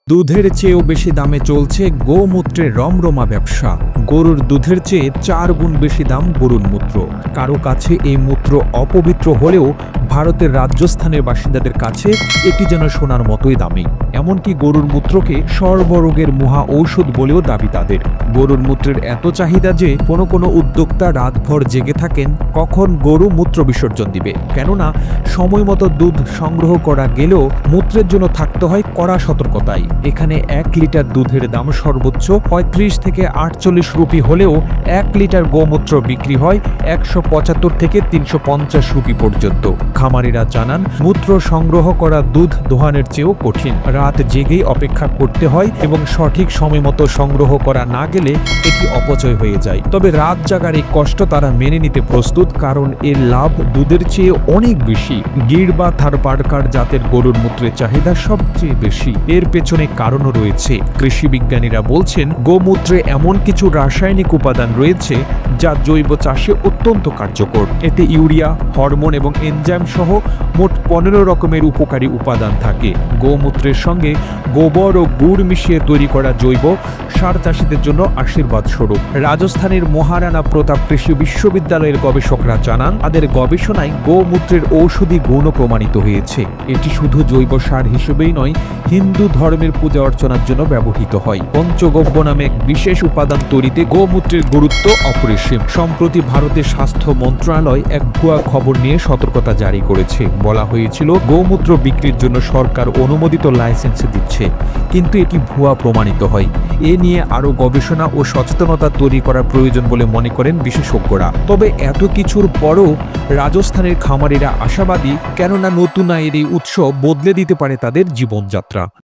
দুধের চেয়েও বেশি দামে চলছে গোমূত্রের রমরমা ব্যবসা। গরুর দুধের চেয়ে 4 গুণ বেশি দাম গরুর মূত্র। কারো কাছে এই মূত্র অপবিত্র হলেও ভারতের রাজস্থানের বাসিন্দাদের কাছে এটি যেন সোনার মতোই দামি। এমনকি গরুর মূত্রকে সর্বরোগের মহা ঔষধ বলেও দাবি তাদের। গরুর মূত্রের এত চাহিদা যে কোনো উদ্যোক্তা রাতভর জেগে থাকেন কখন গরু মূত্র বিসর্জন দিবে। কেননা সময় মতো দুধ সংগ্রহ করা গেলেও মূত্রের জন্য থাকতে হয় কড়া সতর্কতায়। এখানে 1 লিটার দুধের দাম সর্বোচ্চ 35 থেকে 48 রুপি হলেও 1 লিটার গোমূত্র বিক্রি হয় 175 থেকে 350 রুপি পর্যন্ত। খামারিরা জানান, মূত্র সংগ্রহ করা দুধ দোহানের চেয়েও কঠিন। রাত জেগেই অপেক্ষা করতে হয় এবং সঠিক সময় মতো সংগ্রহ করা না গেলে এটি অপচয় হয়ে যায়। তবে রাত জাগার এই কষ্ট তারা মেনে নিতে প্রস্তুত, কারণ এর লাভ দুধের চেয়ে অনেক বেশি। গির বা থারপারকার জাতের গরুর মূত্রের চাহিদা সবচেয়ে বেশি। এর পেছনে কারণও রয়েছে। কৃষি বিজ্ঞানীরা বলছেন, গোমূত্রে এমন কিছু রাসায়নিক উপাদান রয়েছে যা জৈব চাষে অত্যন্ত কার্যকর। এতে ইউরিয়া, হরমোন এবং এনজাইম সহ মোট 15 রকমের উপকারী উপাদান থাকে। গোমূত্রের সঙ্গে গোবর ও গুড় মিশিয়ে তৈরি করা জৈব সার চাষিদের জন্য আশীর্বাদ স্বরূপ। রাজস্থানের মহারানা প্রতাপ কৃষি বিশ্ববিদ্যালয়ের গবেষকরা জানান, তাদের গবেষণায় গোমূত্রের ঔষধি গুণও প্রমাণিত হয়েছে। এটি শুধু জৈব সার হিসেবেই নয়, হিন্দু ধর্মের পূজা অর্চনার জন্য ব্যবহৃত হয়। পঞ্চগব্য নামে এক বিশেষ উপাদান তৈরিতে গোমূত্রের গুরুত্ব অপরিসীম। সম্প্রতি ভারতের স্বাস্থ্য মন্ত্রণালয় এক ভুয়া খবর নিয়ে সতর্কতা জারি করেছে। বলা হয়েছিল, গোমূত্র বিক্রির জন্য সরকার অনুমোদিত লাইসেন্স দিচ্ছে, কিন্তু এটি ভুয়া প্রমাণিত হয়। এ নিয়ে আরও গবেষণা ও সচেতনতা তৈরি করার প্রয়োজন বলে মনে করেন বিশেষজ্ঞরা। তবে এত কিছুর পরও রাজস্থানের খামারিরা আশাবাদী, কেননা নতুন আয়ের এই উৎস বদলে দিতে পারে তাদের জীবনযাত্রা।